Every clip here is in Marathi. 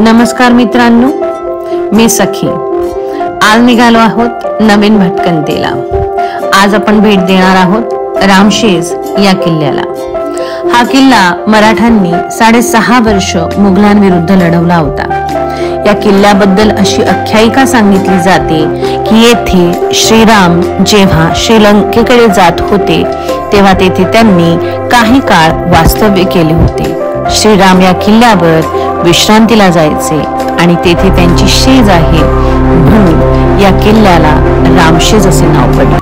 नमस्कार मित्रांनो, मी सखी. आज निघालो आहोत नवीन भटकंतीला. आज आपण भेट देणार आहोत रामशेज या किल्ल्याला. हा किल्ला मराठ्यांनी 6.5 वर्ष मुघलांविरुद्ध लढवला होता. या किल्ल्याबद्दल अशी आख्यायिका सांगितली जाते की येथे श्रीराम जेव्हा श्रीलंकेकडे जात होते तेव्हा तेथे त्यांनी काही काळ वास्तव्य केले होते. श्रीराम या किल्ल्यावर विश्रांतीला जायचे आणि तेथे त्यांची शेज आहे म्हणून या किल्ल्याला रामशेज असे नाव पडले.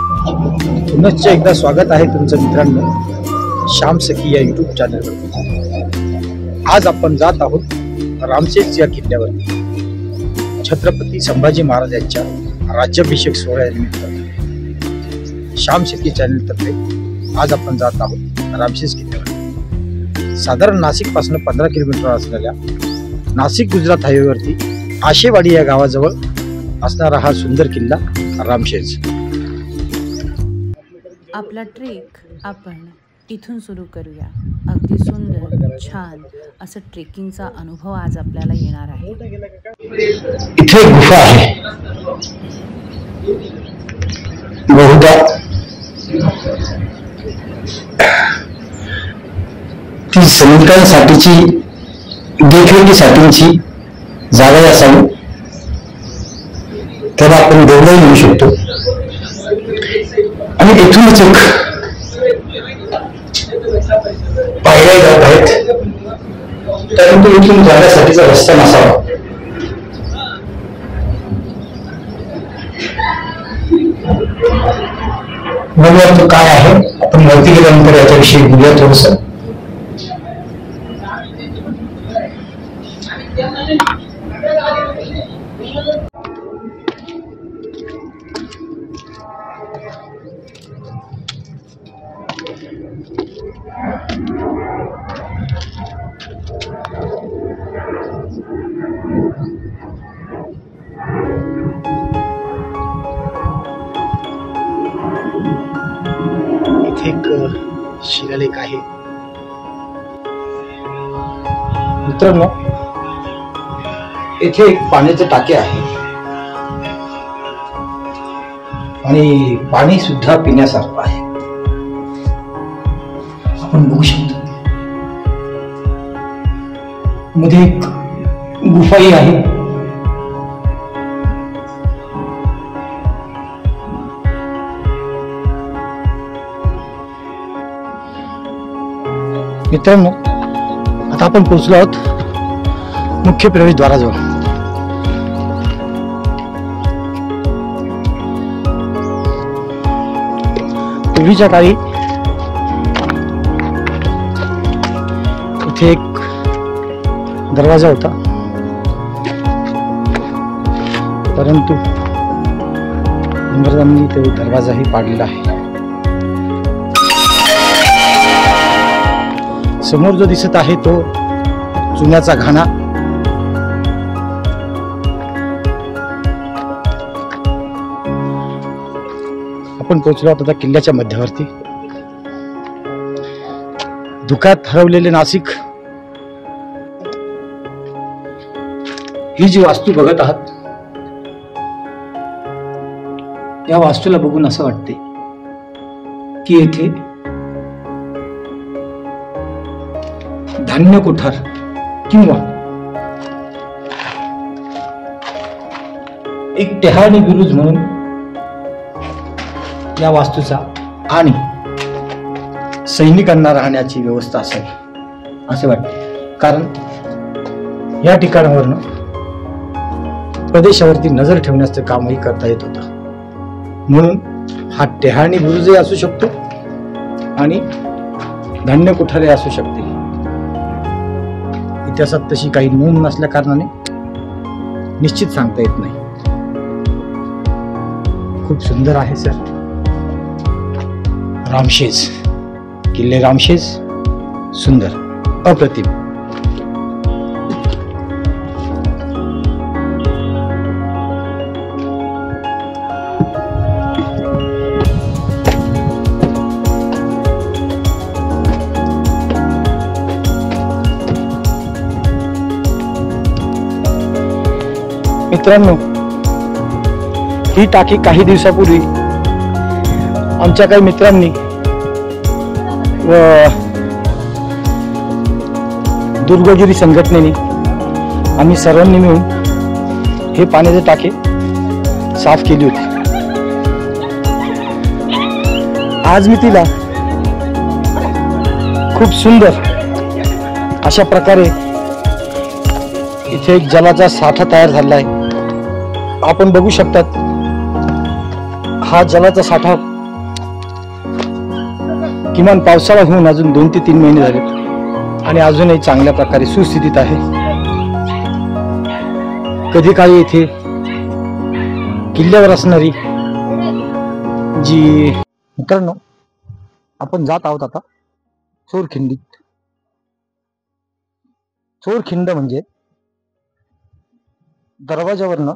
पुनश्च एकदा स्वागत आहे तुमचं मित्रांनो श्याम सखी या युट्यूब चॅनलवर. आज आपण जात आहोत रामशेज या किल्ल्यावर. छत्रपती संभाजी महाराज यांच्या राज्याभिषेक सोहळ्यानिमित्त श्याम सखी चॅनलतर्फे आज आपण जात आहोत रामशेज किल्ल्यावर. साधारण नाशिक पासून 15 किलोमीटर असलेल्या नाशिक गुजरात हायवेवरती आशेवाडी या गावाजवळ असणारा हा सुंदर किल्ला रामशेज. आपला ट्रेक आपण इथून सुरू करूया. अगदी सुंदर छान असं ट्रेकिंगचा अनुभव आज आपल्याला येणार आहे. इथे गुफा आहे. बहुधा ती सैनिकांसाठीची देखरेखीसाठीची जागा असावी. त्याला आपण देवळही म्हणू शकतो. आणि इथूनच एक पायऱ्या जात आहेत, परंतु इथून जाण्यासाठीचा रस्ता नसावा. बघूया तो काय आहे. आपण वरती गेल्यानंतर याच्याविषयी बोलूया थोडस. एक शिलालेख आहे मित्रांनो. येथे एक पाण्याचे टाके आहे आणि पाणी सुद्धा पिण्यासारखं आहे. आपण बघू शकतो मध्ये एक गुफाही आहे. मित्रांनो, आता आपण पोहोचलो आहोत मुख्य प्रवेशद्वाराजवळ. पूर्वीच्या काळी इथे एक दरवाजा होता, परंतु इंग्रजांनी तो दरवाजाही पाडलेला आहे. समोर जो दिसत आहे तो चुन्याचा घाणा. आपण पोहोचलो आहोत आता किल्ल्याच्या मध्यवर्ती. धुक्यात हरवलेले नाशिक ही जी वास्तू बघत आहात, या वास्तूला बघून असं वाटते की येथे धान्य कोठार किंवा एक टेहाळणी बुरुज म्हणून या वास्तूचा आणि सैनिकांना राहण्याची व्यवस्था असावी असे वाटते. कारण या ठिकाणावरनं प्रदेशावरती नजर ठेवण्याचं कामही करता येत होतं. म्हणून हा टेहाळणी बुरुजही असू शकतो आणि धान्य कोठारही असू शकते. इतिहासात तशी काही नोंद नसल्या कारणाने निश्चित सांगता येत नाही. खूप सुंदर आहे सर रामशेज किल्ले. रामशेज सुंदर, अप्रतिम. मित्रांनो, ही टाकी काही दिवसापूर्वी आमच्या काही मित्रांनी व दुर्गगिरी संघटनेने आम्ही सर्वांनी मिळून हे पाण्याचे टाके साफ केली होती. आज मी तिला खूप सुंदर अशा प्रकारे इथे एक जलाचा साठा तयार झाला आहे. आपण बघू शकतात, हा जलाचा साठा किमान पावसाळा होऊन अजून 2 ते 3 महिने झाले आणि अजूनही चांगल्या प्रकारे सुस्थितीत आहे. कधी काळी इथे किल्ल्यावर असणारी जी मित्रांनो, आपण जात आहोत आता चोरखिंडीत. चोरखिंड म्हणजे दरवाजावरनं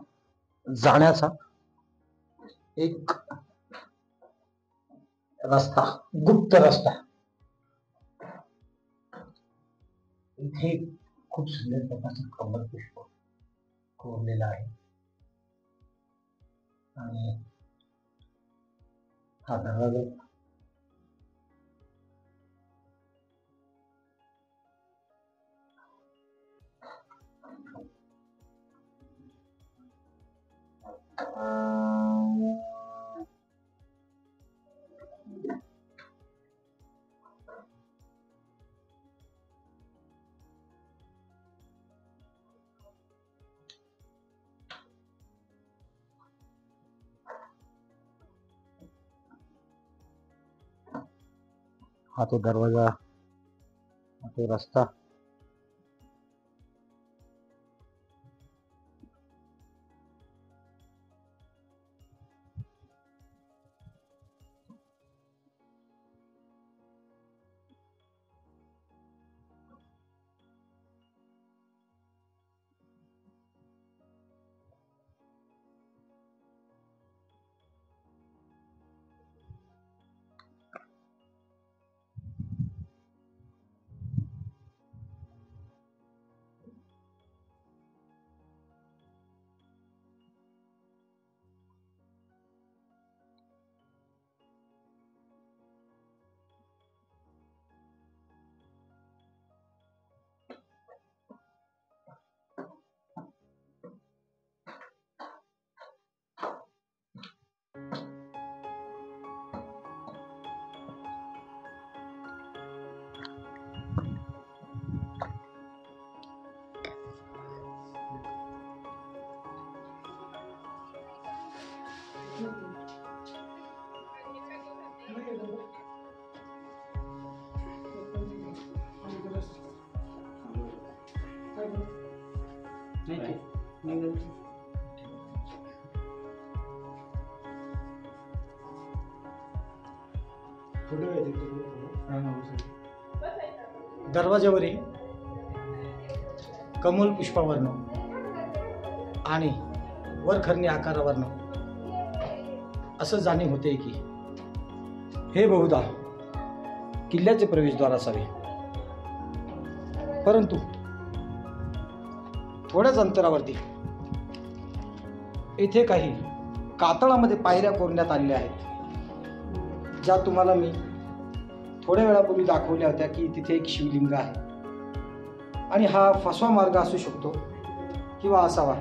जाण्याचा एक रस्ता, गुप्त रस्ता. इथे खूप सुंदर प्रकारचं कमल पुष्प कोरलेलं आहे आणि हा दरवाजा हा तो दरवाजा, हा तो रस्ता. दरवाजावरील कमल पुष्पावरनं आणि वरखरणी आकारावरनं असं जाणीव होते की हे बहुधा किल्ल्याचे प्रवेशद्वार असावे. परंतु थोड्याच अंतरावरती इथे काही कातळामध्ये पायऱ्या कोरण्यात आलेल्या आहेत, ज्या तुम्हाला मी थोड्या वेळापूर्वी दाखवल्या होत्या की तिथे एक शिवलिंग आहे आणि हा फसवा मार्ग असू शकतो किंवा असावा.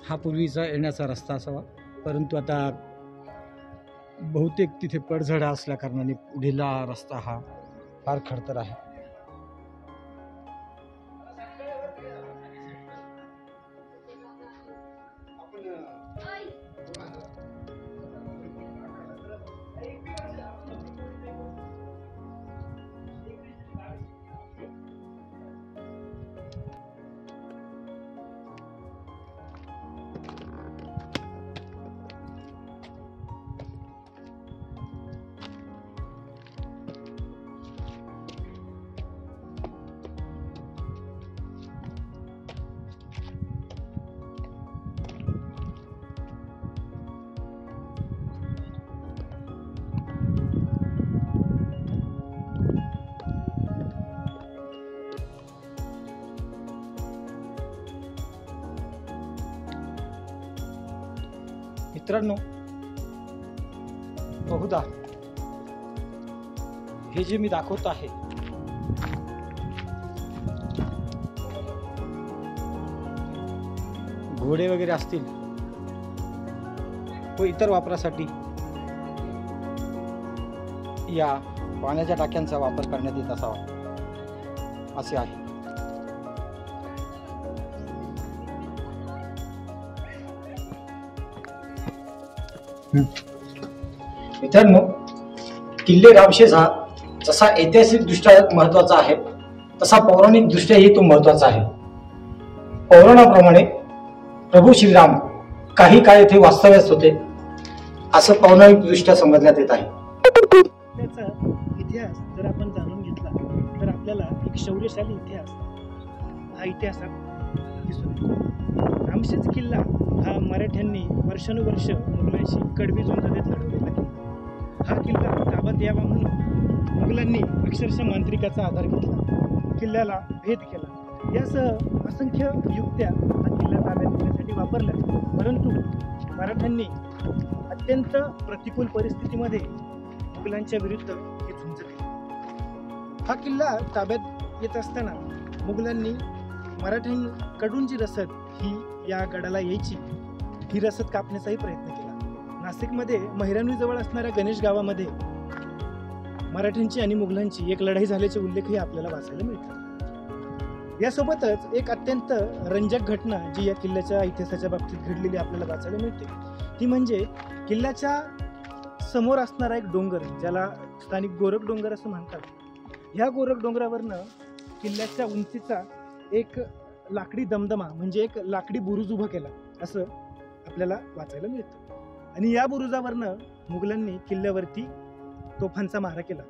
हा पूर्वीचा येण्याचा रस्ता असावा, परंतु आता बहुतेक तिथे पडझड असल्या कारणाने पुढील रस्ता हा फार खडतर आहे. मित्रांनो, बहुधा हे जे मी दाखवत आहे घोडे वगैरे असतील व इतर वापरासाठी या पाण्याच्या टाक्यांचा वापर करण्यात येत असावा असे आहे. मित्रांनो, किल्ले रामशेज हा जसा ऐतिहासिक दृष्ट्या महत्वाचा आहे तसा पौराणिक दृष्ट्याही तो महत्वाचा आहे. पौराणाप्रमाणे प्रभू श्रीराम काही काळ येथे वास्तव्यास होते असं पौराणिक दृष्ट्या समजण्यात येत आहे. त्याचा इतिहास जर आपण जाणून घेतला तर आपल्याला एक शौर्यशाली इतिहास हा इतिहासात दिसून येतो. रामशेज किल्ला हा मराठ्यांनी वर्षानुवर्ष मुघलांशी कडवी झुंज देत लढवलेला किल्ला. हा किल्ला ताब्यात यावा म्हणून मुघलांनी अक्षरशः मांत्रिकाचा आधार घेतला, किल्ल्याला भेद केला. यासह असंख्य युक्त्या हा किल्ला ताब्यात घेण्यासाठी वापरल्या, परंतु मराठ्यांनी अत्यंत प्रतिकूल परिस्थितीमध्ये मुघलांच्या विरुद्ध ही झुंज दिली. हा किल्ला ताब्यात येत असताना मुघलांनी मराठ्यांकडून जी रसद ही या गडाला यायची ही रसद कापण्याचाही प्रयत्न केला. नाशिकमध्ये महिराणीजवळ असणाऱ्या गणेश गावामध्ये मराठ्यांची आणि मुघलांची एक लढाई झाल्याचे उल्लेखही आपल्याला वाचायला मिळतात. यासोबतच एक अत्यंत रंजक घटना जी या किल्ल्याच्या इतिहासाच्या बाबतीत घडलेली आपल्याला वाचायला मिळते ती म्हणजे किल्ल्याच्या समोर असणारा एक डोंगर ज्याला स्थानिक गोरख डोंगर असं म्हणतात. ह्या गोरख डोंगरावरनं किल्ल्याच्या उंचीचा एक लाकडी दमदमा म्हणजे एक लाकडी बुरुज उभा केला असं आपल्याला वाचायला मिळतं. आणि या बुरुजावरनं मुघलांनी किल्ल्यावरती तोफांचा मारा केला.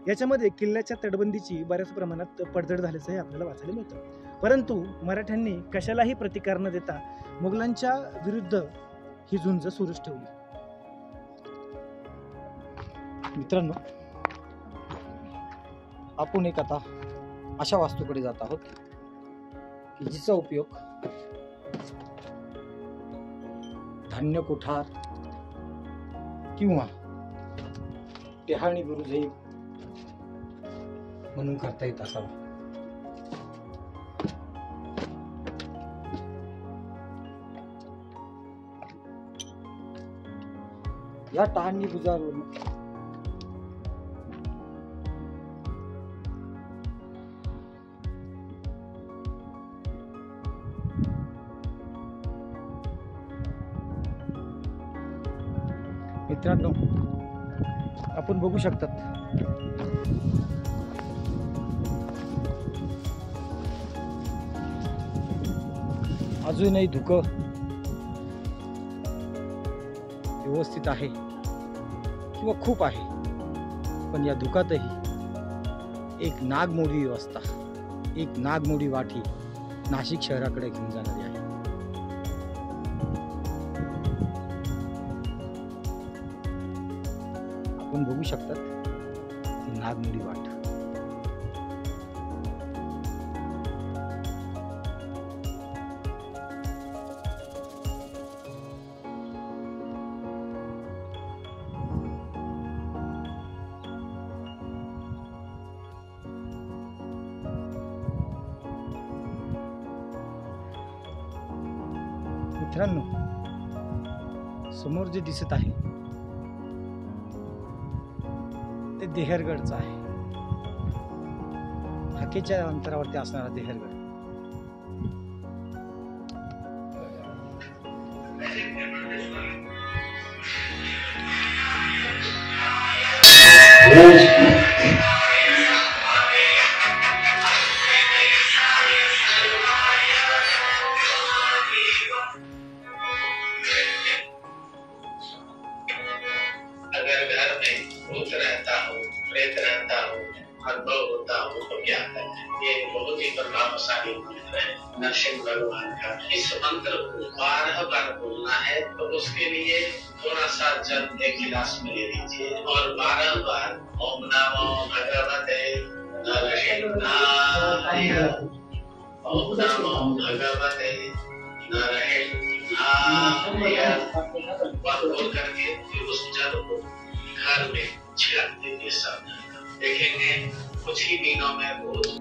याच्यामध्ये किल्ल्याच्या तटबंदीची बऱ्याच प्रमाणात पडझड झाल्याचंही आपल्याला वाचायला मिळतं. परंतु मराठ्यांनी कशालाही प्रतिकार न देता मुघलांच्या विरुद्ध ही झुंज सुरूच ठेवली. मित्रांनो, आपण एक आता अशा वास्तूकडे जात आहोत की जिचा उपयोग धान्य कोठार किंवा टेहाळणी बुरुजही म्हणून करता येत असावा. या टहाणी बुरुजावरून मित्रांनो, आपण बघू शकतात अजूनही धुकं व्यवस्थित आहे किंवा खूप आहे, पण या धुकातही एक नागमोडी व्यवस्था, एक नागमोडी वाट ही नाशिक शहराकडे घेऊन जाणारी आहे. आपण बघू शकतात ती नागमोडी वाट. मित्रांनो, समोर जे दिसत आहे ते देहरगडचं आहे. हाकेच्या अंतरावरती असणारा देहरगड. अगर घर में भूत रहता हो, प्रेत रहता हो, अनुभव होता हो तो क्या है? ये बहुत ही प्रभावशाली मंत्र है नरसिंह भगवान का. इस मंत्र को 12 बार बोलना है, तो उसके लिए थोड़ा सा जल एक गिलास में ले लीजिए और 12 बार ओम नमो भगवते नरसिंहाय, ओम नमो भगवते नरसिंहाय. बात बोल करके फिर उस विचारों को घर में छिड़क देंगे। सब देखेंगे कुछ ही दिनों में बहुत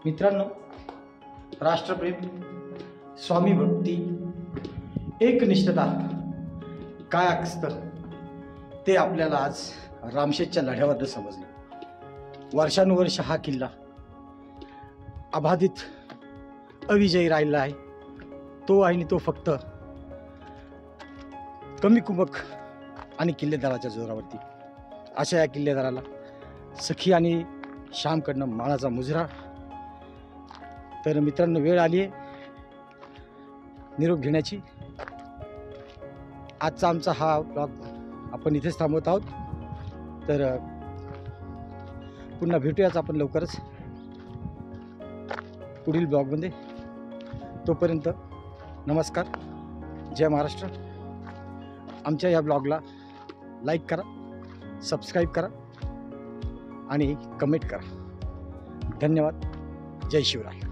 मित्रांनो, राष्ट्रप्रेम, स्वामी भक्ती, एकनिष्ठता काय असतं ते आपल्याला आज रामशेजच्या लढ्यावर समजलं। वर्षानुवर्ष हा किल्ला अबाधित अविजयी राहिला आहे। तो आणि तो फक्त कमी कुमक आणि किल्लेदाराच्या जोरावरती। अशा या किल्लेदाराला सखी आणि श्यामकडनं मानाचा मुजरा। तर मित्रांनो, वेळ आली आहे निरोप घेण्याची। आजचा आमचा हा ब्लॉग आपण इथेच थांबवत आहोत। तर पुन्हा भेटूयाच आपण लवकरच पुढील ब्लॉगमध्ये। तोपर्यंत नमस्कार, जय महाराष्ट्र। आमच्या या ब्लॉगला लाईक करा, सबस्क्राईब करा आणि कमेंट करा। धन्यवाद। जय शिवराय।